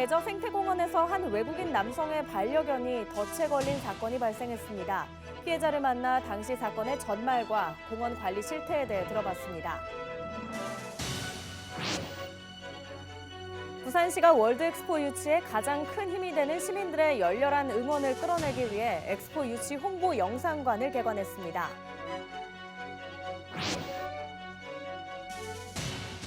대저 생태공원에서 한 외국인 남성의 반려견이 덫에 걸린 사건이 발생했습니다. 피해자를 만나 당시 사건의 전말과 공원 관리 실태에 대해 들어봤습니다. 부산시가 월드엑스포 유치에 가장 큰 힘이 되는 시민들의 열렬한 응원을 끌어내기 위해 엑스포 유치 홍보 영상관을 개관했습니다.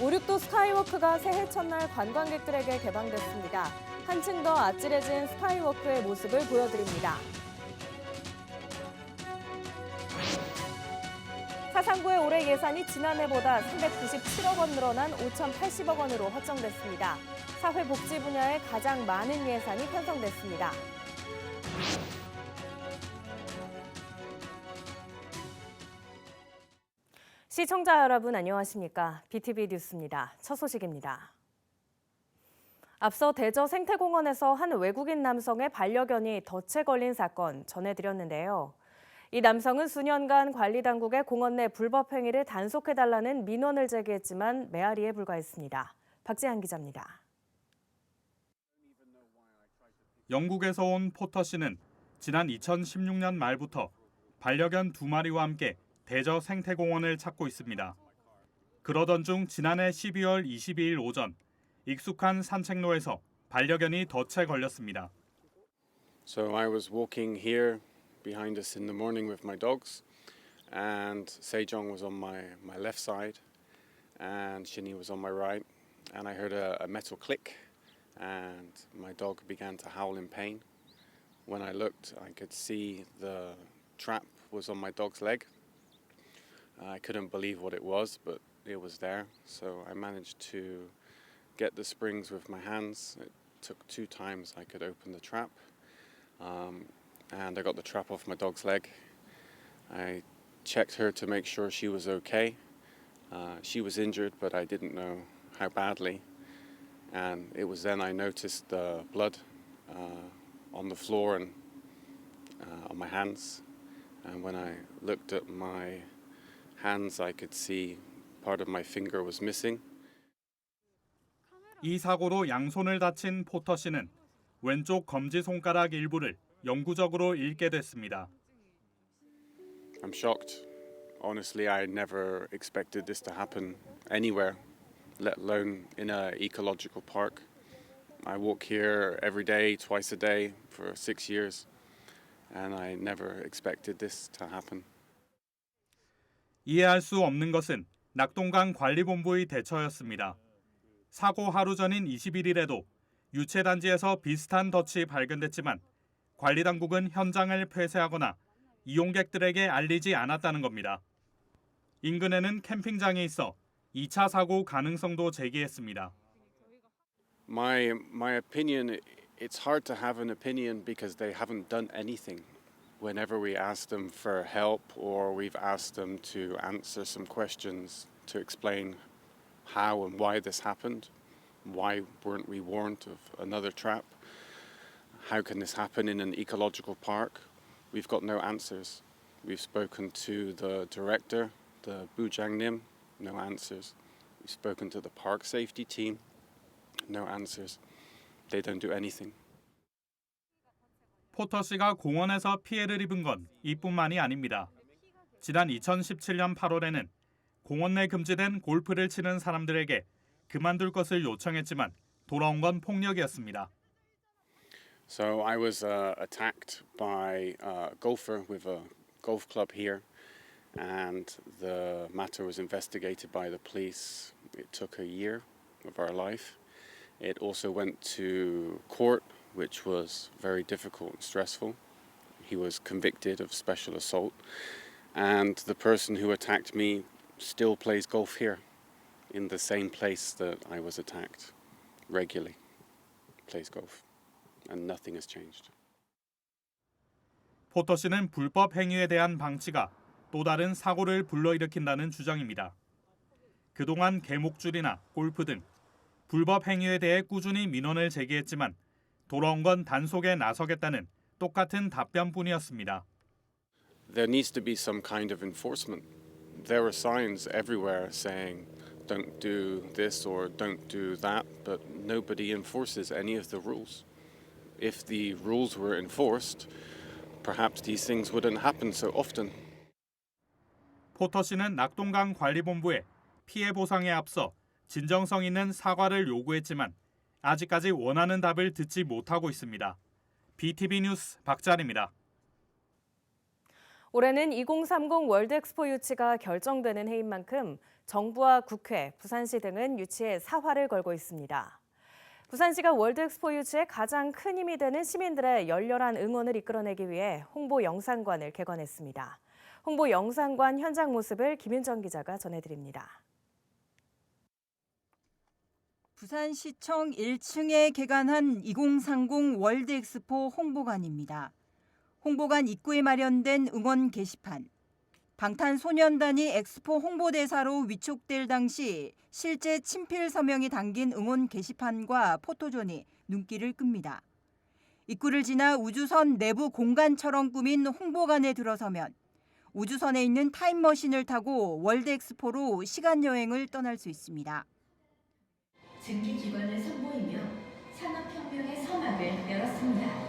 오륙도 스카이워크가 새해 첫날 관광객들에게 개방됐습니다. 한층 더 아찔해진 스카이워크의 모습을 보여드립니다. 사상구의 올해 예산이 지난해보다 397억 원 늘어난 5,080억 원으로 확정됐습니다. 사회복지 분야에 가장 많은 예산이 편성됐습니다. 시청자 여러분 안녕하십니까? BTV 뉴스입니다. 첫 소식입니다. 앞서 대저 생태공원에서 한 외국인 남성의 반려견이 덫에 걸린 사건 전해드렸는데요. 이 남성은 수년간 관리당국의 공원 내 불법 행위를 단속해달라는 민원을 제기했지만 메아리에 불과했습니다. 박재한 기자입니다. 영국에서 온 포터 씨는 지난 2016년 말부터 반려견 2마리와 함께 대저 생태공원을 찾고 있습니다. 그러던 중 지난해 12월 22일 오전 익숙한 산책로에서 반려견이 덫에 걸렸습니다. So I was walking here behind us in the morning with my dogs, and Sejong was on my left side, and Shinny was on my right, and I heard a metal click, and my dog began to howl in pain. When I looked, I could see the trap was on my dog's leg. I couldn't believe what it was, but it was there, so I managed to get the springs with my hands. It took 2 times I could open the trap. And I got the trap off my dog's leg. I checked her to make sure she was okay. She was injured, but I didn't know how badly. And it was then I noticed the blood on the floor and on my hands. And when I looked at my hands, I could see part of my finger was missing. 이 사고로 양손을 다친 포터 씨는 왼쪽 검지 손가락 일부를 영구적으로 잃게 됐습니다. I'm shocked. Honestly, I never expected this to happen anywhere, let alone in an ecological park. I walk here every day, twice a day for 6 years, and I never expected this to happen. 이해할 수 없는 것은 낙동강 관리본부의 대처였습니다. 사고 하루 전인 21일에도 유채단지에서 비슷한 덫이 발견됐지만 관리당국은 현장을 폐쇄하거나 이용객들에게 알리지 않았다는 겁니다. 인근에는 캠핑장이 있어 2차 사고 가능성도 제기했습니다. My opinion, it's hard to have an opinion because they haven't done anything. Whenever we ask them for help or we've asked them to answer some questions to explain how and why this happened, why weren't we warned of another trap? How can this happen in an ecological park? We've got no answers. We've spoken to the director, the Bujang Nim, no answers. We've spoken to the park safety team, no answers. They don't do anything. 포터 씨가 공원에서 피해를 입은 건 이뿐만이 아닙니다. 지난 2017년 8월에는 공원 내 금지된 골프를 치는 사람들에게 그만둘 것을 요청했지만 돌아온 건 폭력이었습니다. So I was attacked by a golfer with a golf club here, and the matter was investigated by the police. It took a year of our life. It also went to court, which was very difficult and stressful. He was convicted of special assault, and the person who attacked me still plays golf here in the same place that I was attacked regularly. Plays golf. And nothing has changed. 포터 씨는 불법 행위에 대한 방치가 또 다른 사고를 불러일으킨다는 주장입니다. 그동안 개목줄이나 골프 등 불법 행위에 대해 꾸준히 민원을 제기했지만 돌아온 건 단속에 나서겠다는 똑같은 답변뿐이었습니다. There needs to be some kind of enforcement. There are signs everywhere saying don't do this or don't do that, but nobody enforces any of the rules. If the rules were enforced, perhaps these things wouldn't happen so often. 포터 씨는 낙동강 관리본부에 피해 보상에 앞서 진정성 있는 사과를 요구했지만 아직까지 원하는 답을 듣지 못하고 있습니다. BTV 뉴스 박찬입니다. 올해는 2030 월드엑스포 유치가 결정되는 해인 만큼 정부와 국회, 부산시 등은 유치에 사활을 걸고 있습니다. 부산시가 월드엑스포 유치에 가장 큰 힘이 되는 시민들의 열렬한 응원을 이끌어내기 위해 홍보 영상관을 개관했습니다. 홍보 영상관 현장 모습을 김윤정 기자가 전해드립니다. 부산시청 1층에 개관한 2030 월드엑스포 홍보관입니다. 홍보관 입구에 마련된 응원 게시판. 방탄소년단이 엑스포 홍보대사로 위촉될 당시 실제 친필 서명이 담긴 응원 게시판과 포토존이 눈길을 끕니다. 입구를 지나 우주선 내부 공간처럼 꾸민 홍보관에 들어서면 우주선에 있는 타임머신을 타고 월드엑스포로 시간여행을 떠날 수 있습니다. 증기기관을 선보이며 산업혁명의 서막을 열었습니다.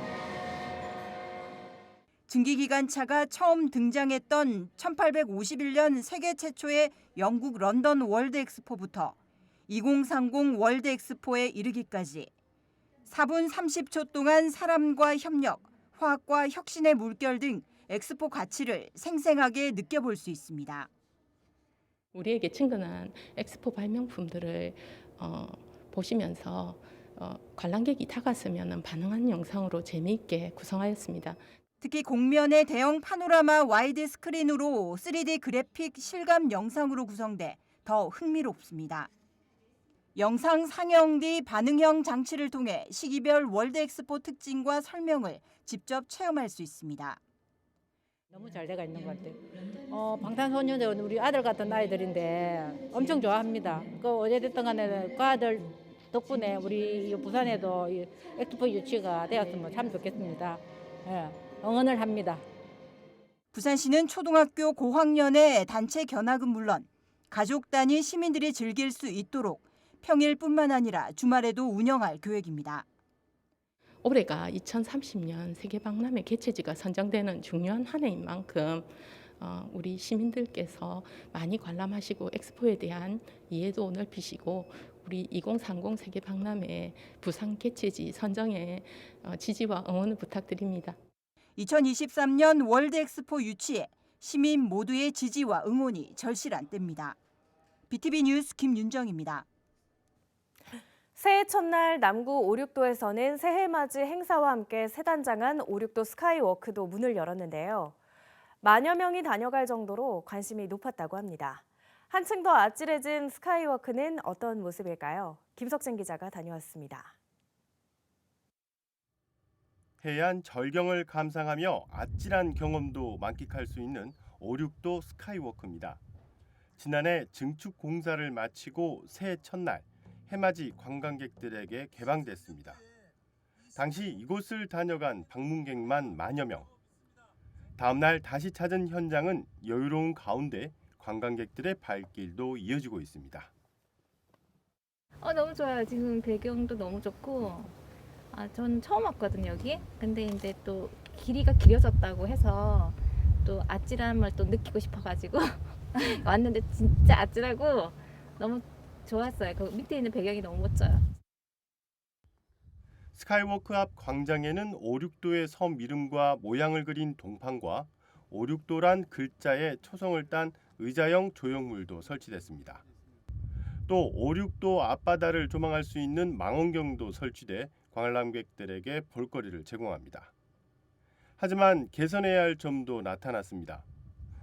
증기기관차가 처음 등장했던 1851년 세계 최초의 영국 런던 월드엑스포부터 2030 월드엑스포에 이르기까지 4분 30초 동안 사람과 협력, 화학과 혁신의 물결 등 엑스포 가치를 생생하게 느껴볼 수 있습니다. 우리에게 친근한 엑스포 발명품들을 보시면서 관람객이 다가서면 반응하는 영상으로 재미있게 구성하였습니다. 특히 공면의 대형 파노라마 와이드 스크린으로 3D 그래픽 실감 영상으로 구성돼 더 흥미롭습니다. 영상 상영 뒤 반응형 장치를 통해 시기별 월드엑스포 특징과 설명을 직접 체험할 수 있습니다. 너무 잘 돼가 있는 것 같아요. 방탄소년단 우리 아들 같은 아이들인데 엄청 좋아합니다. 어제됐든 간에 그 아들 덕분에 우리 부산에도 엑스포 유치가 되었으면 참 좋겠습니다. 예, 응원을 합니다. 부산시는 초등학교 고학년의 단체 견학은 물론 가족 단위 시민들이 즐길 수 있도록 평일뿐만 아니라 주말에도 운영할 계획입니다. 올해가 2030년 세계박람회 개최지가 선정되는 중요한 한 해인 만큼 우리 시민들께서 많이 관람하시고 엑스포에 대한 이해도 넓히시고 우리 2030 세계박람회 부산 개최지 선정에 지지와 응원을 부탁드립니다. 2023년 월드엑스포 유치에 시민 모두의 지지와 응원이 절실한 때입니다. BTV 뉴스 김윤정입니다. 새해 첫날 남구 오륙도에서는 새해 맞이 행사와 함께 새단장한 오륙도 스카이워크도 문을 열었는데요. 만여 명이 다녀갈 정도로 관심이 높았다고 합니다. 한층 더 아찔해진 스카이워크는 어떤 모습일까요? 김석진 기자가 다녀왔습니다. 해안 절경을 감상하며 아찔한 경험도 만끽할 수 있는 오륙도 스카이워크입니다. 지난해 증축 공사를 마치고 새해 첫날 해맞이 관광객들에게 개방됐습니다. 당시 이곳을 다녀간 방문객만 만여 명. 다음 날 다시 찾은 현장은 여유로운 가운데 관광객들의 발길도 이어지고 있습니다. 너무 좋아요. 지금 배경도 너무 좋고. 전 처음 왔거든요, 여기. 근데 이제 또 길이가 길어졌다고 해서 또 아찔함을 또 느끼고 싶어가지고 왔는데 진짜 아찔하고 너무 좋았어요. 그 밑에 있는 배경이 너무 멋져요. 스카이워크 앞 광장에는 오륙도의 섬 이름과 모양을 그린 동판과 오륙도란 글자에 초성을 딴 의자형 조형물도 설치됐습니다. 또 오륙도 앞바다를 조망할 수 있는 망원경도 설치돼 관람객들에게 볼거리를 제공합니다. 하지만 개선해야 할 점도 나타났습니다.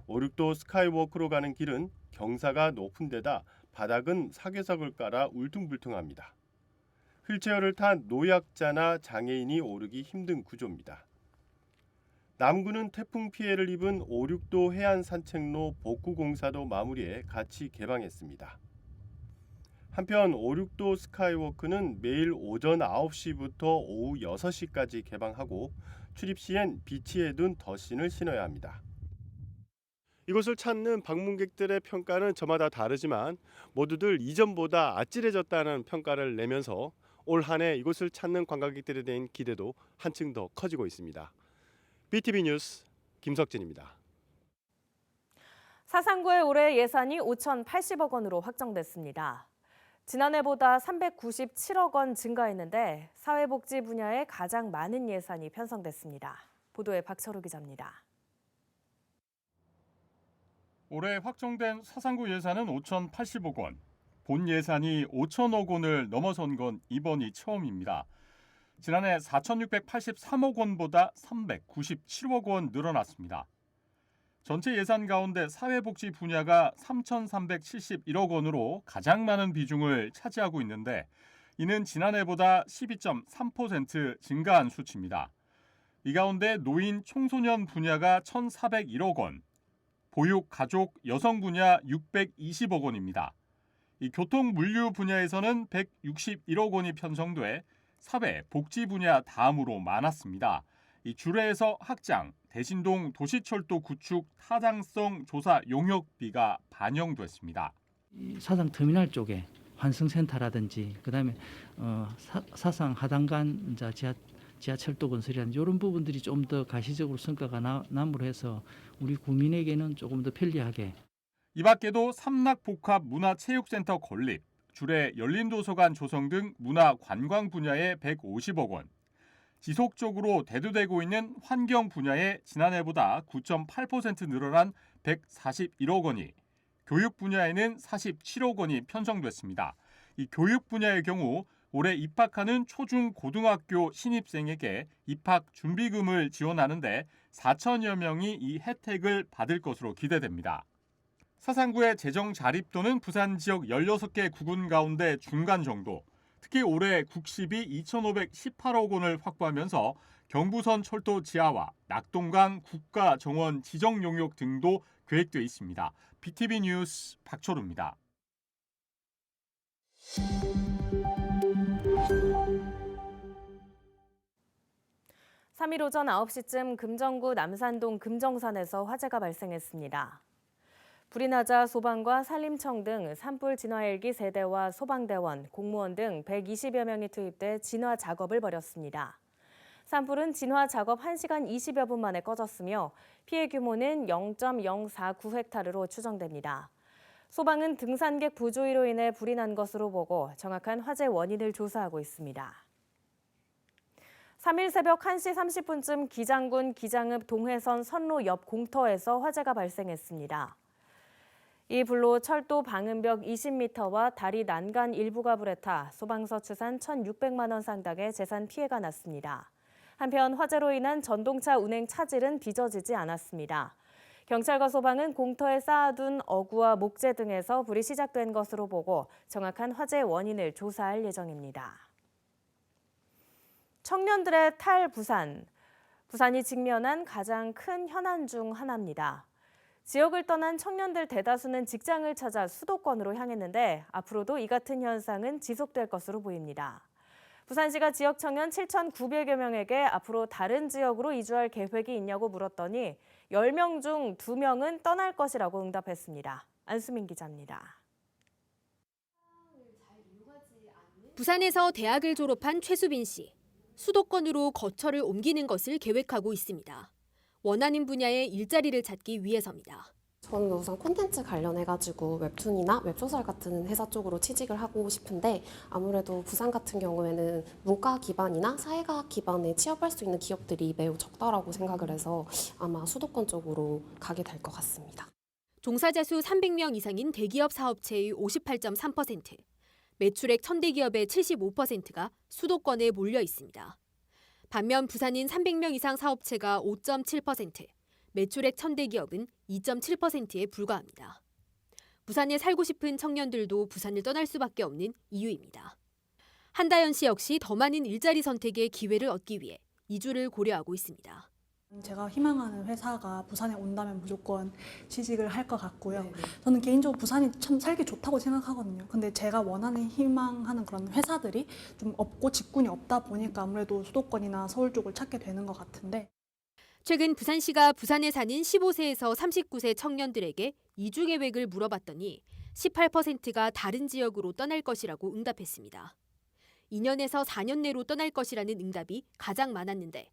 오륙도 스카이워크로 가는 길은 경사가 높은 데다 바닥은 사계석을 깔아 울퉁불퉁합니다. 휠체어를 탄 노약자나 장애인이 오르기 힘든 구조입니다. 남구는 태풍 피해를 입은 오륙도 해안 산책로 복구 공사도 마무리해 같이 개방했습니다. 한편 오륙도 스카이워크는 매일 오전 9시부터 오후 6시까지 개방하고 출입 시엔 비치에 둔 덧신을 신어야 합니다. 이곳을 찾는 방문객들의 평가는 저마다 다르지만 모두들 이전보다 아찔해졌다는 평가를 내면서 올 한 해 이곳을 찾는 관광객들에 대한 기대도 한층 더 커지고 있습니다. BTV 뉴스 김석진입니다. 사상구의 올해 예산이 5,080억 원으로 확정됐습니다. 지난해보다 397억 원 증가했는데 사회복지 분야에 가장 많은 예산이 편성됐습니다. 보도에 박철우 기자입니다. 올해 확정된 사상구 예산은 5,080억 원. 본 예산이 5천억 원을 넘어선 건 이번이 처음입니다. 지난해 4,683억 원보다 397억 원 늘어났습니다. 전체 예산 가운데 사회복지 분야가 3,371억 원으로 가장 많은 비중을 차지하고 있는데 이는 지난해보다 12.3% 증가한 수치입니다. 이 가운데 노인 청소년 분야가 1,401억 원, 보육, 가족, 여성 분야 620억 원입니다. 이 교통, 물류 분야에서는 161억 원이 편성돼 사회, 복지 분야 다음으로 많았습니다. 이 주례에서 확장, 대신동 도시철도 구축 타당성 조사 용역비가 반영됐습니다. 사상 터미널 쪽에 환승센터라든지 그다음에 사상 하단간 지하철도 건설이라든지 이런 부분들이 좀 더 가시적으로 성과가 남으로 해서 우리 국민에게는 조금 더 편리하게. 이 밖에도 삼락복합 문화체육센터 건립, 주례 열린도서관 조성 등 문화관광 분야에 150억 원, 지속적으로 대두되고 있는 환경 분야에 지난해보다 9.8% 늘어난 141억 원이, 교육 분야에는 47억 원이 편성됐습니다. 이 교육 분야의 경우 올해 입학하는 초중 고등학교 신입생에게 입학 준비금을 지원하는데 4천여 명이 이 혜택을 받을 것으로 기대됩니다. 사상구의 재정 자립도는 부산 지역 16개 구군 가운데 중간 정도, 특히 올해 국시비 2,518억 원을 확보하면서 경부선 철도 지하화, 낙동강 국가정원 지정 용역 등도 계획돼 있습니다. BTV 뉴스 박철우입니다. 3일 오전 9시쯤 금정구 남산동 금정산에서 화재가 발생했습니다. 불이 나자 소방과 산림청 등 산불 진화 헬기 3대와 소방대원, 공무원 등 120여 명이 투입돼 진화 작업을 벌였습니다. 산불은 진화 작업 1시간 20여 분 만에 꺼졌으며 피해 규모는 0.049헥타르로 추정됩니다. 소방은 등산객 부조위로 인해 불이 난 것으로 보고 정확한 화재 원인을 조사하고 있습니다. 3일 새벽 1시 30분쯤 기장군 기장읍 동해선 선로 옆 공터에서 화재가 발생했습니다. 이 불로 철도 방음벽 20m와 다리 난간 일부가 불에 타 소방서 추산 1,600만 원 상당의 재산 피해가 났습니다. 한편 화재로 인한 전동차 운행 차질은 빚어지지 않았습니다. 경찰과 소방은 공터에 쌓아둔 어구와 목재 등에서 불이 시작된 것으로 보고 정확한 화재 원인을 조사할 예정입니다. 청년들의 탈부산. 부산이 직면한 가장 큰 현안 중 하나입니다. 지역을 떠난 청년들 대다수는 직장을 찾아 수도권으로 향했는데 앞으로도 이 같은 현상은 지속될 것으로 보입니다. 부산시가 지역 청년 7,900여 명에게 앞으로 다른 지역으로 이주할 계획이 있냐고 물었더니 10명 중 2명은 떠날 것이라고 응답했습니다. 안수민 기자입니다. 부산에서 대학을 졸업한 최수빈 씨. 수도권으로 거처를 옮기는 것을 계획하고 있습니다. 원하는 분야의 일자리를 찾기 위해서입니다. 저는 우선 콘텐츠 관련해가지고 웹툰이나 웹소설 같은 회사 쪽으로 취직을 하고 싶은데 아무래도 부산 같은 경우에는 문과 기반이나 사회과학 기반에 취업할 수 있는 기업들이 매우 적다라고 생각을 해서 아마 수도권 쪽으로 가게 될 것 같습니다. 종사자 수 300명 이상인 대기업 사업체의 58.3%, 매출액 1000대 기업의 75%가 수도권에 몰려 있습니다. 반면 부산인 300명 이상 사업체가 5.7%, 매출액 1000대 기업은 2.7%에 불과합니다. 부산에 살고 싶은 청년들도 부산을 떠날 수밖에 없는 이유입니다. 한다연 씨 역시 더 많은 일자리 선택의 기회를 얻기 위해 이주를 고려하고 있습니다. 제가 희망하는 회사가 부산에 온다면 무조건 취직을 할 것 같고요. 저는 개인적으로 부산이 참 살기 좋다고 생각하거든요. 근데 제가 원하는 희망하는 그런 회사들이 좀 없고 직군이 없다 보니까 아무래도 수도권이나 서울 쪽을 찾게 되는 것 같은데. 최근 부산시가 부산에 사는 15세에서 39세 청년들에게 이주 계획을 물어봤더니 18%가 다른 지역으로 떠날 것이라고 응답했습니다. 2년에서 4년 내로 떠날 것이라는 응답이 가장 많았는데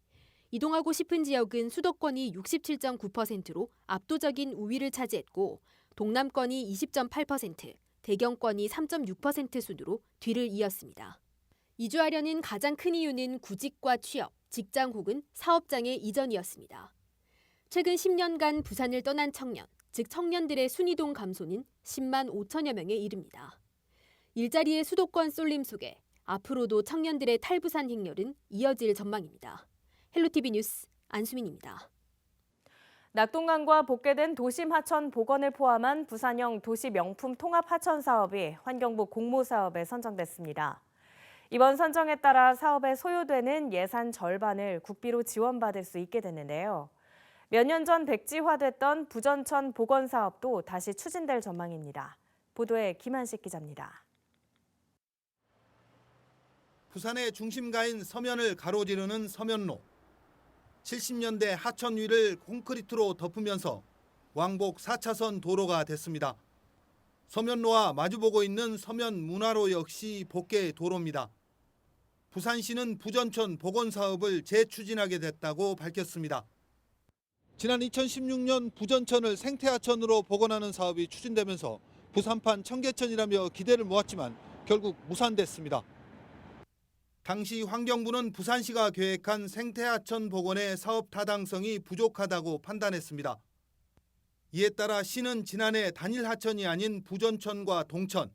이동하고 싶은 지역은 수도권이 67.9%로 압도적인 우위를 차지했고 동남권이 20.8%, 대경권이 3.6% 순으로 뒤를 이었습니다. 이주하려는 가장 큰 이유는 구직과 취업, 직장 혹은 사업장의 이전이었습니다. 최근 10년간 부산을 떠난 청년, 즉 청년들의 순이동 감소는 10만 5천여 명에 이릅니다. 일자리의 수도권 쏠림 속에 앞으로도 청년들의 탈부산 행렬은 이어질 전망입니다. 헬로티비 뉴스 안수민입니다. 낙동강과 복개된 도심 하천 복원을 포함한 부산형 도시 명품 통합 하천 사업이 환경부 공모사업에 선정됐습니다. 이번 선정에 따라 사업에 소요되는 예산 절반을 국비로 지원받을 수 있게 됐는데요. 몇 년 전 백지화됐던 부전천 복원 사업도 다시 추진될 전망입니다. 보도에 김한식 기자입니다. 부산의 중심가인 서면을 가로지르는 서면로. 70년대 하천 위를 콘크리트로 덮으면서 왕복 4차선 도로가 됐습니다. 서면로와 마주보고 있는 서면 문화로 역시 복개 도로입니다. 부산시는 부전천 복원 사업을 재추진하게 됐다고 밝혔습니다. 지난 2016년 부전천을 생태하천으로 복원하는 사업이 추진되면서 부산판 청계천이라며 기대를 모았지만 결국 무산됐습니다. 당시 환경부는 부산시가 계획한 생태하천 복원의 사업 타당성이 부족하다고 판단했습니다. 이에 따라 시는 지난해 단일 하천이 아닌 부전천과 동천,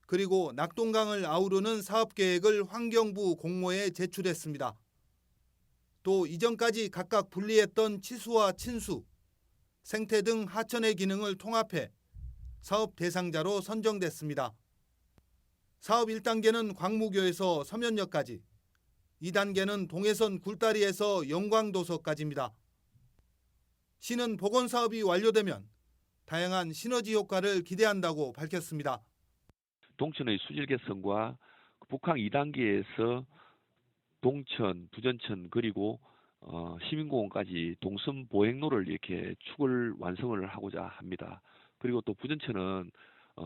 그리고 낙동강을 아우르는 사업 계획을 환경부 공모에 제출했습니다. 또 이전까지 각각 분리했던 치수와 친수, 생태 등 하천의 기능을 통합해 사업 대상자로 선정됐습니다. 사업 1단계는 광무교에서 서면역까지, 2단계는 동해선 굴다리에서 영광도서까지입니다. 시는 복원 사업이 완료되면 다양한 시너지 효과를 기대한다고 밝혔습니다. 동천의 수질 개선과 북항 2단계에서 동천, 부전천 그리고 시민공원까지 동선 보행로를 이렇게 축을 완성을 하고자 합니다. 그리고 또 부전천은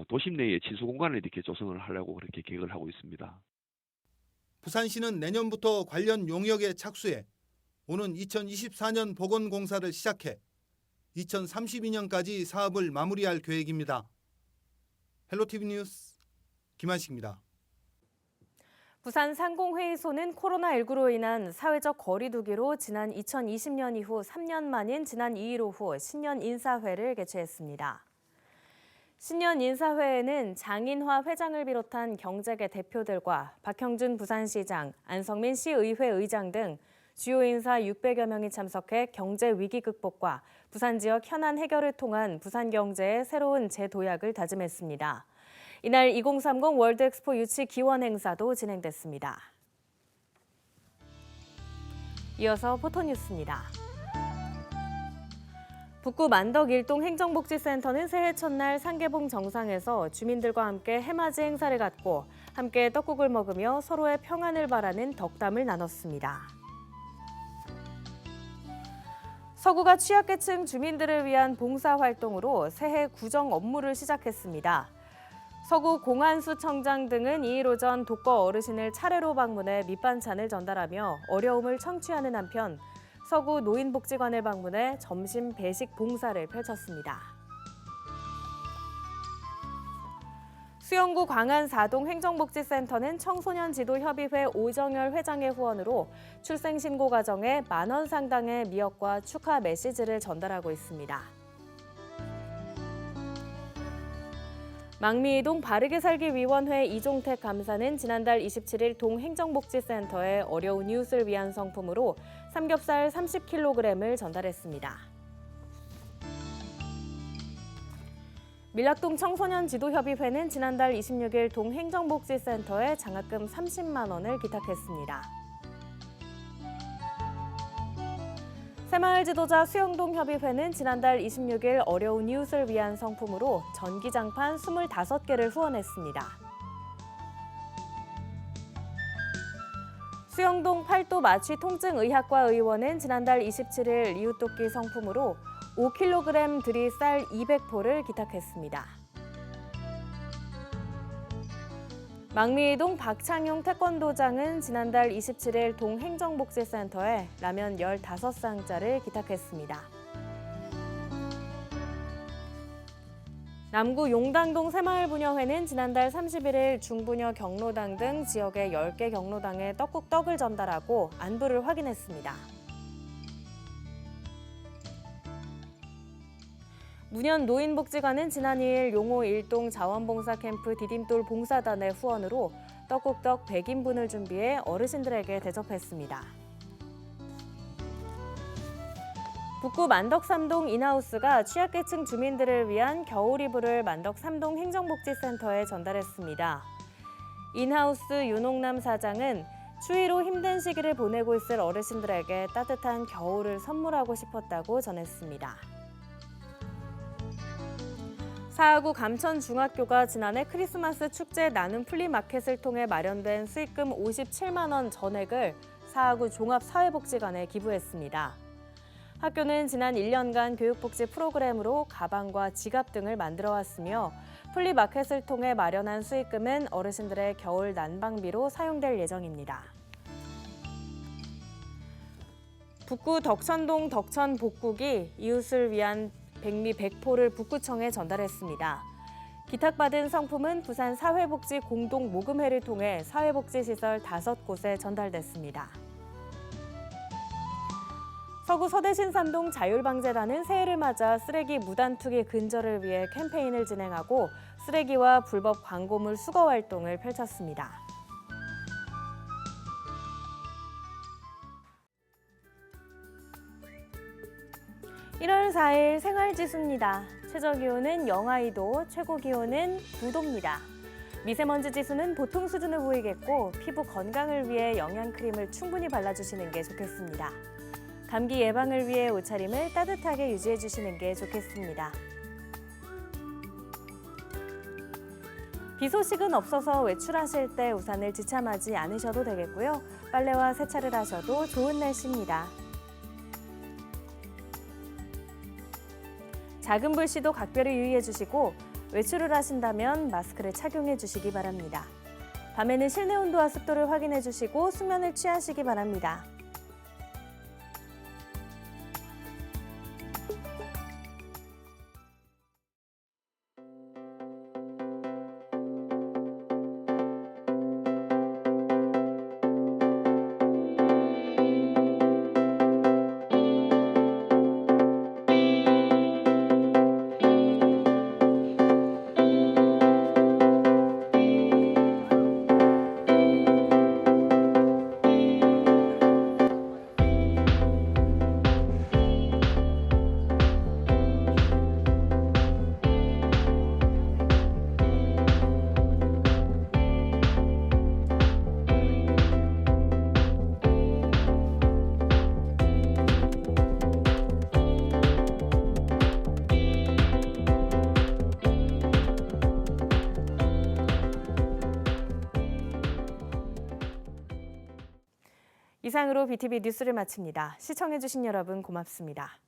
도심 내에 치수 공간을 이렇게 조성을 하려고 그렇게 계획을 하고 있습니다. 부산시는 내년부터 관련 용역에 착수해 오는 2024년 복원 공사를 시작해 2032년까지 사업을 마무리할 계획입니다. 헬로티비 뉴스 김한식입니다. 부산 상공회의소는 코로나19로 인한 사회적 거리 두기로 지난 2020년 이후 3년 만인 지난 2일 오후 신년 인사회를 개최했습니다. 신년 인사회에는 장인화 회장을 비롯한 경제계 대표들과 박형준 부산시장, 안성민 시의회 의장 등 주요 인사 600여 명이 참석해 경제 위기 극복과 부산 지역 현안 해결을 통한 부산 경제의 새로운 재도약을 다짐했습니다. 이날 2030 월드엑스포 유치 기원 행사도 진행됐습니다. 이어서 포토뉴스입니다. 북구 만덕 일동 행정복지센터는 새해 첫날 상계봉 정상에서 주민들과 함께 해맞이 행사를 갖고 함께 떡국을 먹으며 서로의 평안을 바라는 덕담을 나눴습니다. 서구가 취약계층 주민들을 위한 봉사활동으로 새해 구정 업무를 시작했습니다. 서구 공안수 청장 등은 2일 오전 독거 어르신을 차례로 방문해 밑반찬을 전달하며 어려움을 청취하는 한편 서구 노인복지관을 방문해 점심 배식 봉사를 펼쳤습니다. 수영구 광안 4동 행정복지센터는 청소년지도협의회 오정열 회장의 후원으로 출생신고 과정에 10,000원 상당의 미역과 축하 메시지를 전달하고 있습니다. 망미이동 바르게살기위원회 이종택 감사는 지난달 27일 동행정복지센터에 어려운 이웃을 위한 성품으로 삼겹살 30kg을 전달했습니다. 밀락동 청소년지도협의회는 지난달 26일 동행정복지센터에 장학금 30만 원을 기탁했습니다. 새마을지도자 수영동협의회는 지난달 26일 어려운 이웃을 위한 성품으로 전기장판 25개를 후원했습니다. 수영동 팔도 마취 통증 의학과 의원은 지난달 27일 이웃돕기 성품으로 5kg 들이 쌀 200포를 기탁했습니다. 망미동 박창용 태권도장은 지난달 27일 동행정복지센터에 라면 15상자를 기탁했습니다. 남구 용당동 새마을부녀회는 지난달 31일 중부녀 경로당 등 지역의 10개 경로당에 떡국떡을 전달하고 안부를 확인했습니다. 문현 노인복지관은 지난 2일 용호 1동 자원봉사 캠프 디딤돌 봉사단의 후원으로 떡국떡 100인분을 준비해 어르신들에게 대접했습니다. 북구 만덕3동 인하우스가 취약계층 주민들을 위한 겨울 이불을 만덕3동 행정복지센터에 전달했습니다. 인하우스 윤옥남 사장은 추위로 힘든 시기를 보내고 있을 어르신들에게 따뜻한 겨울을 선물하고 싶었다고 전했습니다. 사하구 감천중학교가 지난해 크리스마스 축제 나눔 플리마켓을 통해 마련된 수익금 57만 원 전액을 사하구 종합사회복지관에 기부했습니다. 학교는 지난 1년간 교육복지 프로그램으로 가방과 지갑 등을 만들어왔으며 플리마켓을 통해 마련한 수익금은 어르신들의 겨울 난방비로 사용될 예정입니다. 북구 덕천동 덕천복국이 이웃을 위한 백미 100포를 북구청에 전달했습니다. 기탁받은 상품은 부산 사회복지 공동모금회를 통해 사회복지시설 5곳에 전달됐습니다. 서구 서대신삼동 자율방재단은 새해를 맞아 쓰레기 무단 투기 근절을 위해 캠페인을 진행하고 쓰레기와 불법 광고물 수거 활동을 펼쳤습니다. (1월 4일) 생활지수입니다. 최저기온은 영하 2도, 최고기온은 9도입니다. 미세먼지 지수는 보통 수준을 보이겠고 피부 건강을 위해 영양크림을 충분히 발라주시는 게 좋겠습니다. 감기 예방을 위해 옷차림을 따뜻하게 유지해 주시는 게 좋겠습니다. 비 소식은 없어서 외출하실 때 우산을 지참하지 않으셔도 되겠고요. 빨래와 세차를 하셔도 좋은 날씨입니다. 작은 불씨도 각별히 유의해 주시고 외출을 하신다면 마스크를 착용해 주시기 바랍니다. 밤에는 실내 온도와 습도를 확인해 주시고 숙면을 취하시기 바랍니다. 이상으로 BTV 뉴스를 마칩니다. 시청해주신 여러분 고맙습니다.